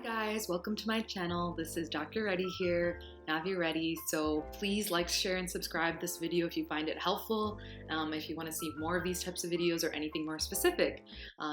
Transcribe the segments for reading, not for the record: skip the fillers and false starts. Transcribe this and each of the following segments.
guys, welcome to my channel. This is Dr. Reddy here, Navi Reddy. So please like, share, and subscribe this video if you find it helpful, if you want to see more of these types of videos or anything more specific.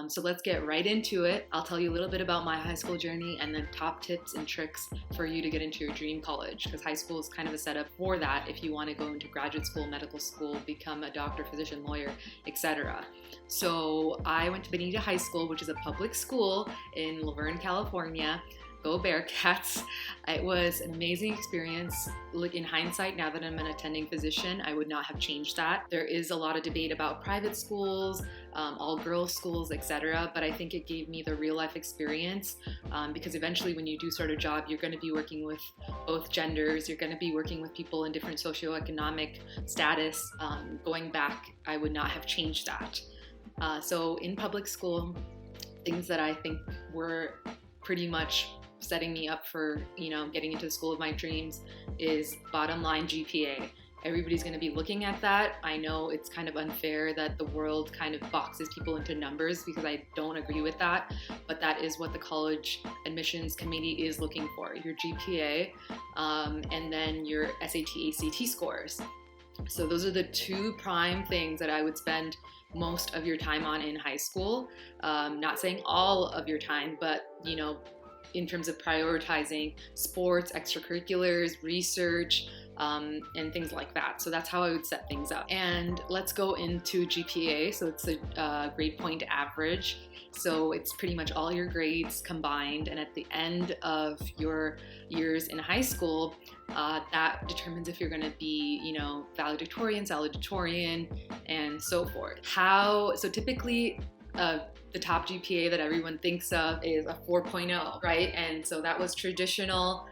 So let's get right into it. I'll tell you a little bit about my high school journey and then top tips and tricks for you to get into your dream college, because high school is kind of a setup for that if you want to go into graduate school, medical school, become a doctor, physician, lawyer, etc. So I went to Benita High School, which is a public school in Laverne, California. Go Bearcats. It was an amazing experience. In hindsight, now that I'm an attending physician, I would not have changed that. There is a lot of debate about private schools, all girls schools, etc. But I think it gave me the real life experience because eventually when you do start a job, you're going to be working with both genders. You're going to be working with people in different socioeconomic status. Going back, I would not have changed that. So in public school, things that I think were pretty much setting me up for, getting into the school of my dreams is bottom line GPA. Everybody's going to be looking at that. I know it's kind of unfair that the world kind of boxes people into numbers because I don't agree with that, but that is what the college admissions committee is looking for, your GPA, and then your SAT, ACT scores. So those are the two prime things that I would spend most of your time on in high school. Not saying all of your time, but in terms of prioritizing sports, extracurriculars, research, and things like that. So that's how I would set things up. And let's go into GPA. So it's a grade point average. So it's pretty much all your grades combined. And at the end of your years in high school, that determines if you're going to be, valedictorian, salutatorian, and so forth. So typically, the top GPA that everyone thinks of is a 4.0, right? And so that was traditional.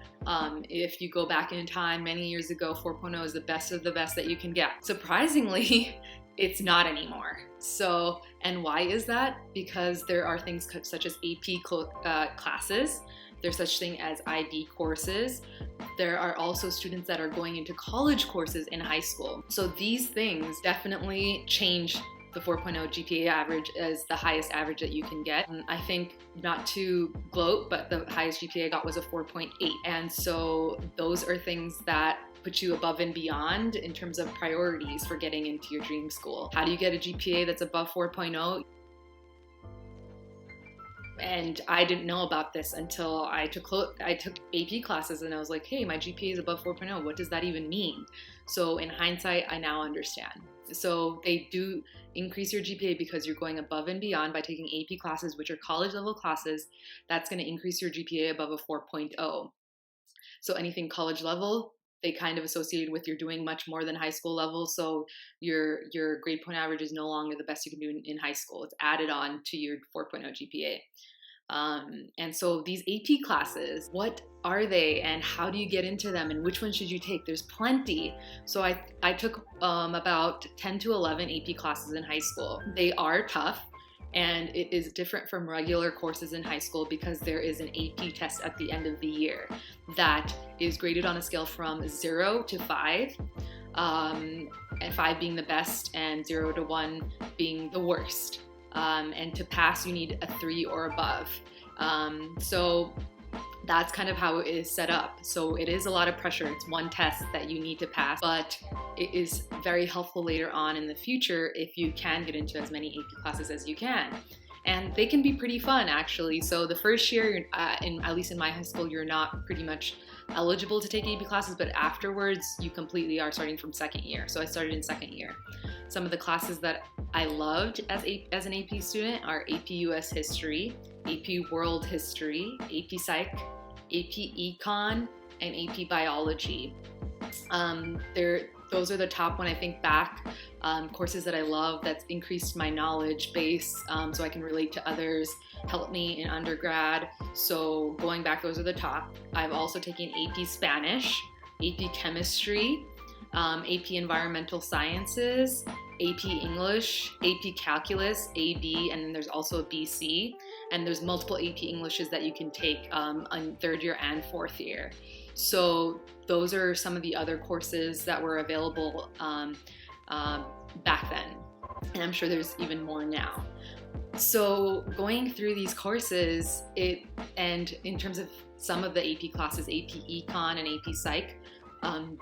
If you go back in time many years ago, 4.0 is the best of the best that you can get. Surprisingly, it's not anymore. So, and why is that? Because there are things such as AP classes. There's such thing as IB courses. There are also students that are going into college courses in high school. So these things definitely change the 4.0 GPA average as the highest average that you can get. And I think, not to gloat, but the highest GPA I got was a 4.8. And so those are things that put you above and beyond in terms of priorities for getting into your dream school. How do you get a GPA that's above 4.0? And I didn't know about this until I took AP classes and I was like, hey, my GPA is above 4.0. What does that even mean? So in hindsight, I now understand. So they do increase your GPA because you're going above and beyond by taking AP classes, which are college level classes. That's going to increase your GPA above a 4.0. So anything college level, they kind of associated with you're doing much more than high school level. So your grade point average is no longer the best you can do in high school. It's added on to your 4.0 GPA. And so these AP classes, what are they and how do you get into them and which one should you take? There's plenty. So I took about 10 to 11 AP classes in high school. They are tough and it is different from regular courses in high school because there is an AP test at the end of the year that is graded on a scale from 0 to 5. And 5 being the best and 0 to 1 being the worst. And to pass, you need a 3 or above. So that's kind of how it is set up. So it is a lot of pressure. It's one test that you need to pass, but it is very helpful later on in the future if you can get into as many AP classes as you can. And they can be pretty fun, actually. So the first year, at least in my high school, you're not pretty much eligible to take AP classes, but afterwards, you completely are starting from second year. So I started in second year. Some of the classes that I loved as an AP student are AP US History, AP World History, AP Psych, AP Econ, and AP Biology. Those are the top, when I think back, courses that I love that's increased my knowledge base so I can relate to others, helped me in undergrad. So going back, those are the top. I've also taken AP Spanish, AP Chemistry, AP Environmental Sciences, AP English, AP Calculus, AB, and then there's also a BC. And there's multiple AP Englishes that you can take on third year and fourth year. So those are some of the other courses that were available back then. and I'm sure there's even more now. So going through these courses, and in terms of some of the AP classes, AP Econ and AP Psych,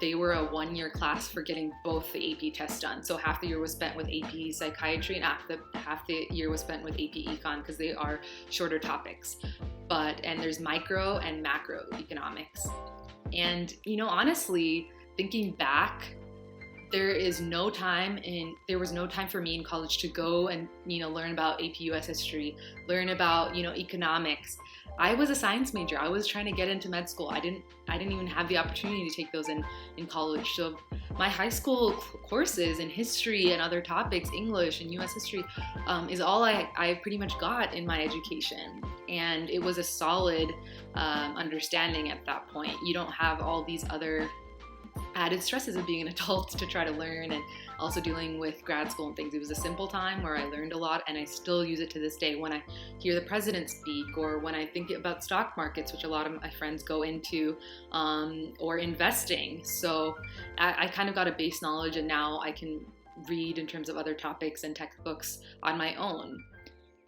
they were a 1-year class for getting both the AP tests done. So half the year was spent with AP Psychiatry and half the year was spent with AP Econ because they are shorter topics. And there's micro and macro economics. And, honestly, thinking back, there was no time for me in college to go and learn about AP US history, learn about economics. I was a science major. I was trying to get into med school. I didn't even have the opportunity to take those in college. So my high school courses in history and other topics, English and US history, is all I pretty much got in my education. And it was a solid understanding at that point. You don't have all these other added stresses of being an adult to try to learn, and also dealing with grad school and things. It was a simple time where I learned a lot, and I still use it to this day when I hear the president speak, or when I think about stock markets, which a lot of my friends go into, or investing. So I kind of got a base knowledge, and now I can read in terms of other topics and textbooks on my own.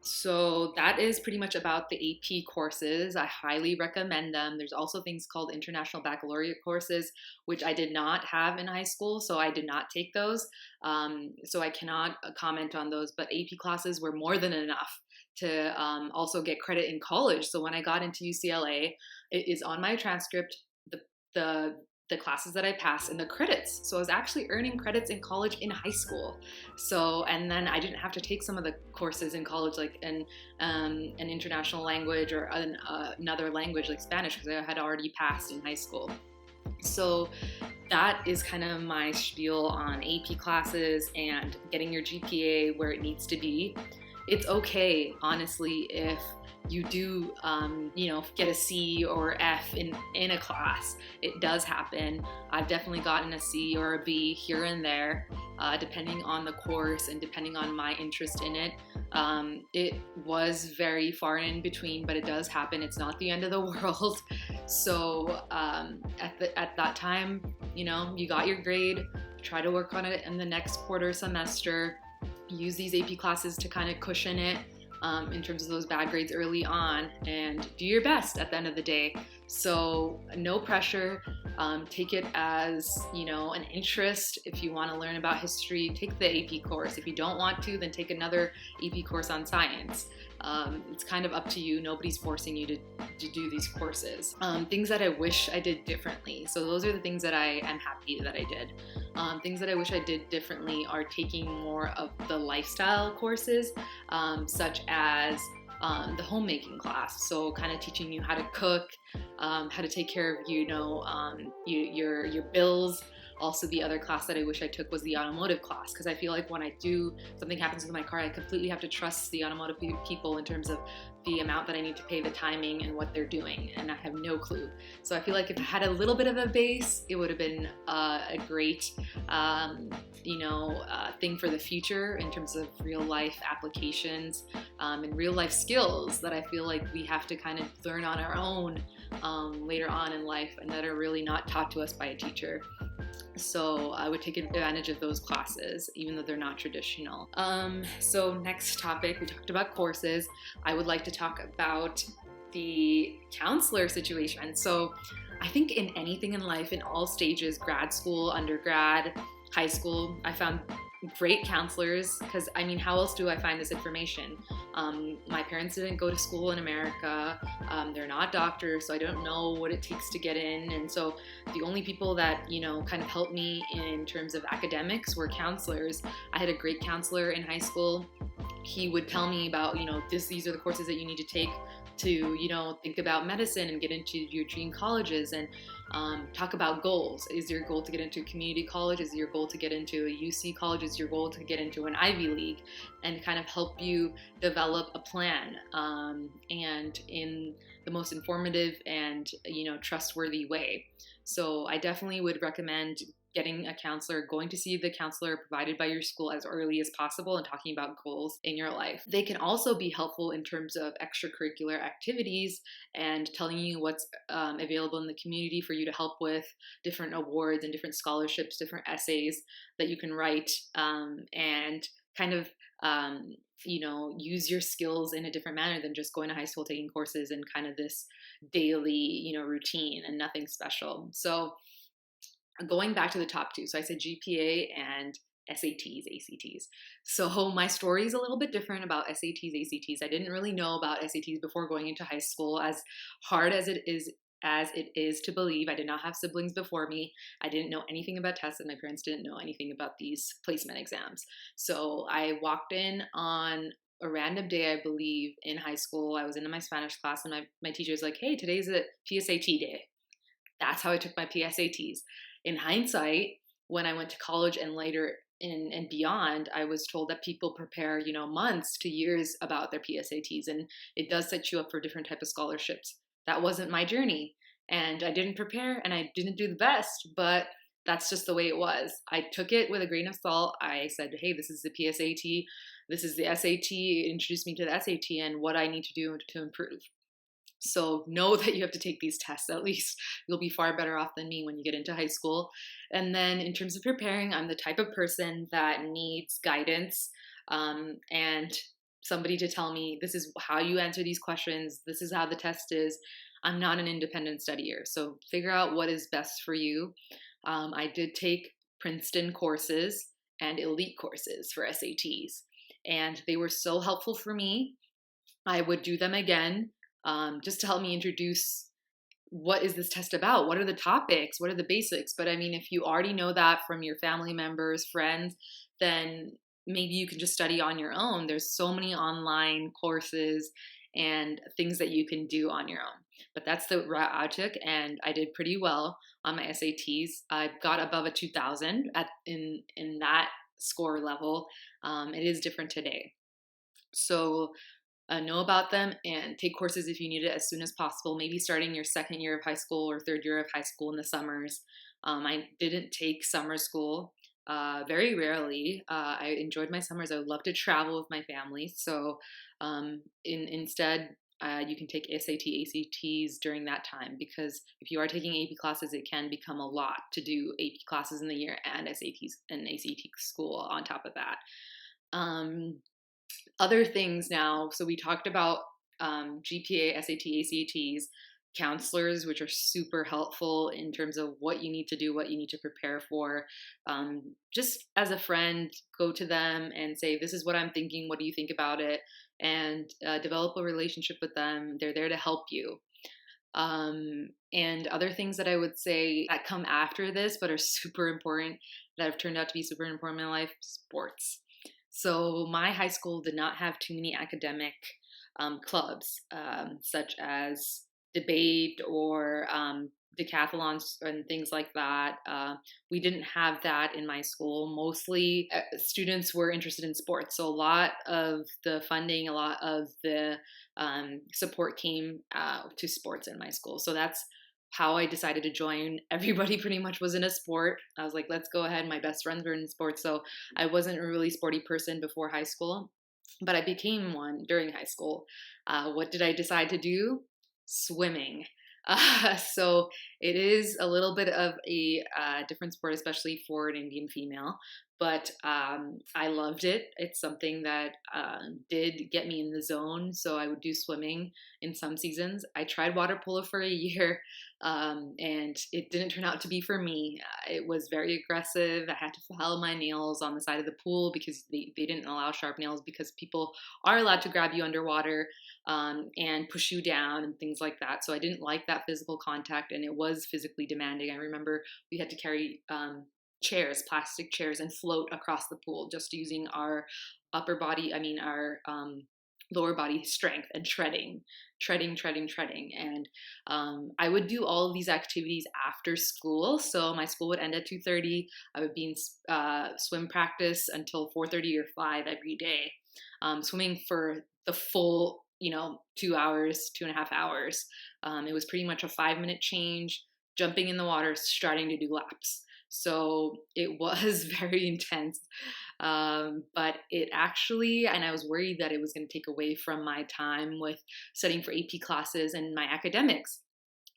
So that is pretty much about the AP courses. I highly recommend them. There's also things called International Baccalaureate courses, which I did not have in high school, so I did not take those. So I cannot comment on those, but AP classes were more than enough to also get credit in college. So when I got into UCLA, it is on my transcript, the classes that I passed and the credits. So I was actually earning credits in college in high school. So, and then I didn't have to take some of the courses in college, like an international language or another language like Spanish, because I had already passed in high school. So that is kind of my spiel on AP classes and getting your GPA where it needs to be. It's okay, honestly, if you do, get a C or F in a class. It does happen. I've definitely gotten a C or a B here and there, depending on the course and depending on my interest in it. It was very far in between, but it does happen. It's not the end of the world. So at that time, you got your grade. Try to work on it in the next quarter semester. Use these AP classes to kind of cushion it. In terms of those bad grades early on, and do your best at the end of the day. So no pressure. Take it as, an interest. If you want to learn about history, take the AP course. If you don't want to, then take another AP course on science. It's kind of up to you. Nobody's forcing you to do these courses. Things that I wish I did differently. So those are the things that I am happy that I did. Things that I wish I did differently are taking more of the lifestyle courses, such as the homemaking class. So kind of teaching you how to cook, how to take care of, your bills. Also, the other class that I wish I took was the automotive class, because I feel like when something happens with my car, I completely have to trust the automotive people in terms of the amount that I need to pay, the timing, and what they're doing, and I have no clue. So I feel like if I had a little bit of a base, it would have been a great, thing for the future in terms of real life applications and real life skills that I feel like we have to kind of learn on our own later on in life, and that are really not taught to us by a teacher. So I would take advantage of those classes, even though they're not traditional. So next topic, we talked about courses. I would like to talk about the counselor situation. So I think in anything in life, in all stages, grad school, undergrad, high school, I found great counselors, because how else do I find this information? My parents didn't go to school in America. They're not doctors, so I don't know what it takes to get in. And so the only people that, kind of helped me in terms of academics were counselors. I had a great counselor in high school. He would tell me about, these are the courses that you need to take to, think about medicine and get into your dream colleges, and talk about goals. Is your goal to get into a community college? Is your goal to get into a UC college? Is your goal to get into an Ivy League? And kind of help you develop a plan, and in the most informative and, trustworthy way. So I definitely would recommend getting a counselor, going to see the counselor provided by your school as early as possible, and talking about goals in your life. They can also be helpful in terms of extracurricular activities and telling you what's available in the community for you to help with, different awards and different scholarships, different essays that you can write, and kind of use your skills in a different manner than just going to high school, taking courses, and kind of this daily routine and nothing special. So going back to the top two, so I said GPA and SATs, ACTs. So my story is a little bit different about SATs, ACTs. I didn't really know about SATs before going into high school. As hard as it is to believe, I did not have siblings before me. I didn't know anything about tests, and my parents didn't know anything about these placement exams. So I walked in on a random day, I believe, in high school. I was in my Spanish class, and my teacher was like, "Hey, today's a PSAT day." That's how I took my PSATs. In hindsight, when I went to college and later and beyond, I was told that people prepare, months to years about their PSATs, and it does set you up for different type of scholarships. That wasn't my journey, and I didn't prepare, and I didn't do the best, but that's just the way it was. I took it with a grain of salt. I said, hey, this is the PSAT, this is the SAT, introduce me to the SAT and what I need to do to improve. So know that you have to take these tests. At least you'll be far better off than me when you get into high school. And then in terms of preparing, I'm the type of person that needs guidance and somebody to tell me, this is how you answer these questions. This is how the test is. I'm not an independent studier. So figure out what is best for you. I did take Princeton courses and elite courses for SATs, and they were so helpful for me. I would do them again. Just to help me introduce what is this test about? What are the topics? What are the basics? But I mean, if you already know that from your family members, friends, then maybe you can just study on your own. There's so many online courses and things that you can do on your own. But that's the route I took, and I did pretty well on my SATs. I got above a 2000 in that score level. It is different today. So know about them and take courses if you need it as soon as possible, maybe starting your second year of high school or third year of high school in the summers. I didn't take summer school very rarely. I enjoyed my summers. I would love to travel with my family. So instead, you can take SAT, ACTs during that time, because if you are taking AP classes, it can become a lot to do AP classes in the year and SATs and ACT school on top of that. Other things now, so we talked about GPA, SAT, ACTs, counselors, which are super helpful in terms of what you need to do, what you need to prepare for. Just as a friend, go to them and say, this is what I'm thinking, what do you think about it? And develop a relationship with them. They're there to help you. And other things that I would say that come after this, but are super important, that have turned out to be super important in my life: sports. So my high school did not have too many academic clubs, such as debate or decathlons and things like that. We didn't have that in my school. Mostly students were interested in sports. So a lot of the funding, a lot of the support came to sports in my school. So that's how I decided to join. Everybody pretty much was in a sport. I was like, let's go ahead. My best friends were in sports. So I wasn't a really sporty person before high school, but I became one during high school. What did I decide to do? Swimming. So it is a little bit of a different sport, especially for an Indian female, but I loved it. It's something that did get me in the zone, so I would do swimming in some seasons. I tried water polo for a year, and it didn't turn out to be for me. It was very aggressive. I had to file my nails on the side of the pool because they didn't allow sharp nails, because people are allowed to grab you underwater and push you down and things like that. So I didn't like that physical contact, and it was physically demanding. I remember we had to carry chairs, plastic chairs, and float across the pool just using our our lower body strength and treading. And I would do all of these activities after school. So my school would end at 2:30. I would be in swim practice until 4:30 or 5 every day, swimming for the full 2 hours, 2.5 hours. It was pretty much a 5-minute change, jumping in the water, starting to do laps. So it was very intense, but it actually, and I was worried that it was going to take away from my time with studying for AP classes and my academics.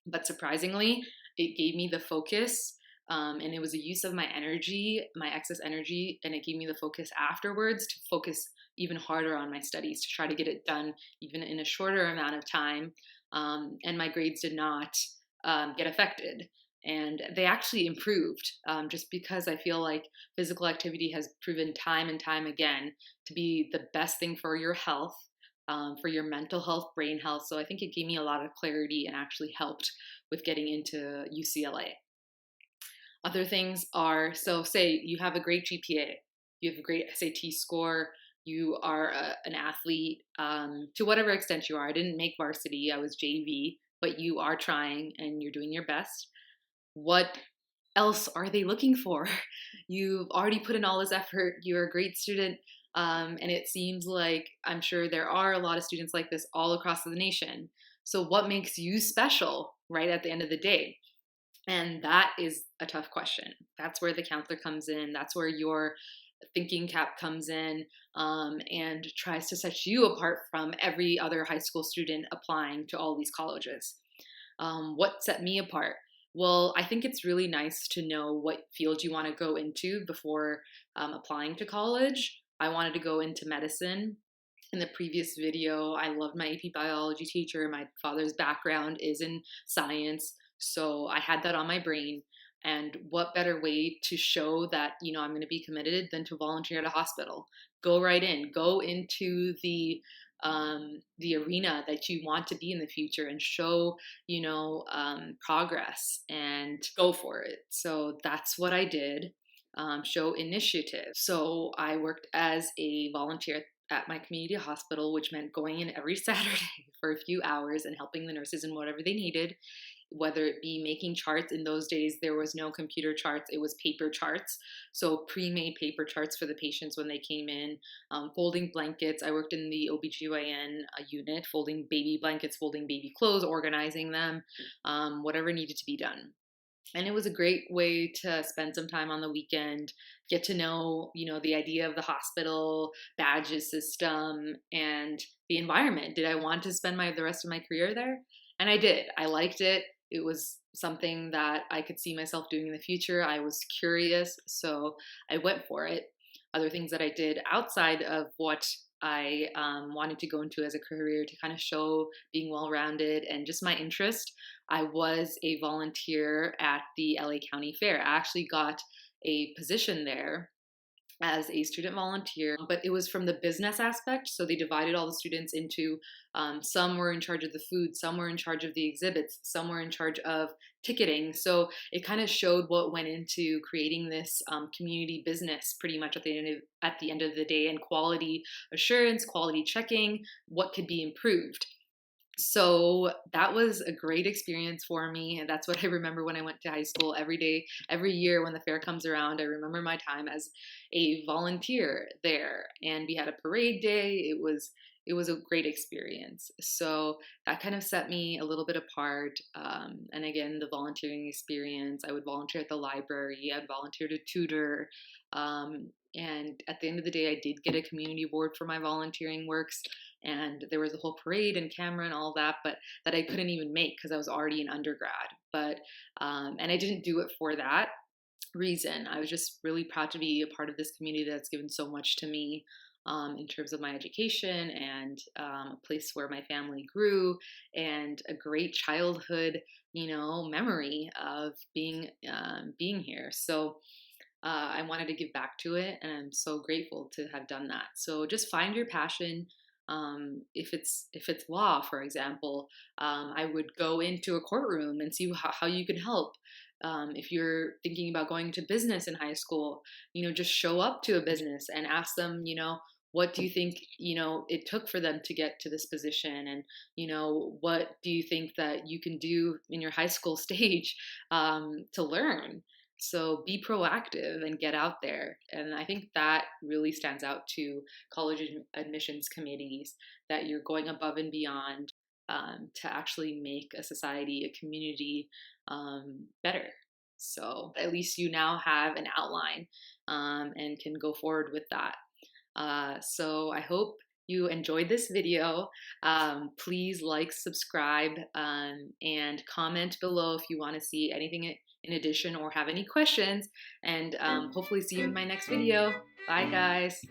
But surprisingly, it gave me the focus And it was a use of my energy, my excess energy, and it gave me the focus afterwards to focus even harder on my studies to try to get it done even in a shorter amount of time. And my grades did not get affected. And they actually improved just because I feel like physical activity has proven time and time again to be the best thing for your health, for your mental health, brain health. So I think it gave me a lot of clarity and actually helped with getting into UCLA. Other things are, so say you have a great GPA, you have a great SAT score, you are an athlete to whatever extent you are. I didn't make varsity, I was JV, but you are trying and you're doing your best. What else are they looking for? You've already put in all this effort, you're a great student, and it seems like I'm sure there are a lot of students like this all across the nation. So, what makes you special right at the end of the day? And that is a tough question. That's where the counselor comes in. That's where your thinking cap comes in and tries to set you apart from every other high school student applying to all these colleges. What set me apart? Well, I think it's really nice to know what field you want to go into before applying to college. I wanted to go into medicine. In the previous video, I loved my AP biology teacher. My father's background is in science, so I had that on my brain. And what better way to show that, I'm going to be committed than to volunteer at a hospital? Go right in, go into the arena that you want to be in the future and show, progress and go for it. So that's what I did. Show initiative. So I worked as a volunteer at my community hospital, which meant going in every Saturday for a few hours and helping the nurses in whatever they needed, whether it be making charts. In those days, there was no computer charts, it was paper charts. So pre-made paper charts for the patients when they came in, folding blankets. I worked in the OBGYN unit, folding baby blankets, folding baby clothes, organizing them, whatever needed to be done. And it was a great way to spend some time on the weekend, get to know, the idea of the hospital, badges system, and the environment. Did I want to spend the rest of my career there? And I did. I liked it. It was something that I could see myself doing in the future. I was curious, so I went for it. Other things that I did outside of what I wanted to go into as a career to kind of show being well rounded and just my interest. I was a volunteer at the LA County Fair. I actually got a position there as a student volunteer, but it was from the business aspect. So they divided all the students into some were in charge of the food, some were in charge of the exhibits, some were in charge of ticketing. So it kind of showed what went into creating this community business pretty much at the end of the day, and quality assurance, quality checking, what could be improved. So that was a great experience for me. And that's what I remember when I went to high school. Every day, every year when the fair comes around, I remember my time as a volunteer there. And we had a parade day. It was a great experience. So that kind of set me a little bit apart. And again, the volunteering experience, I would volunteer at the library, I'd volunteer to tutor. And at the end of the day, I did get a community award for my volunteering works. And there was a whole parade and camera and all that, but that I couldn't even make because I was already an undergrad. But and I didn't do it for that reason. I was just really proud to be a part of this community that's given so much to me in terms of my education and a place where my family grew and a great childhood, memory of being here. So I wanted to give back to it, and I'm so grateful to have done that. So just find your passion. If it's law, for example, I would go into a courtroom and see how you can help. If you're thinking about going into business in high school, just show up to a business and ask them, what do you think, it took for them to get to this position? And, what do you think that you can do in your high school stage to learn? So be proactive and get out there. And I think that really stands out to college admissions committees, that you're going above and beyond to actually make a society, a community better. So at least you now have an outline and can go forward with that. So I hope you enjoyed this video. Please like, subscribe, and comment below if you want to see anything in addition or have any questions. And hopefully see you in my next video. Bye, guys.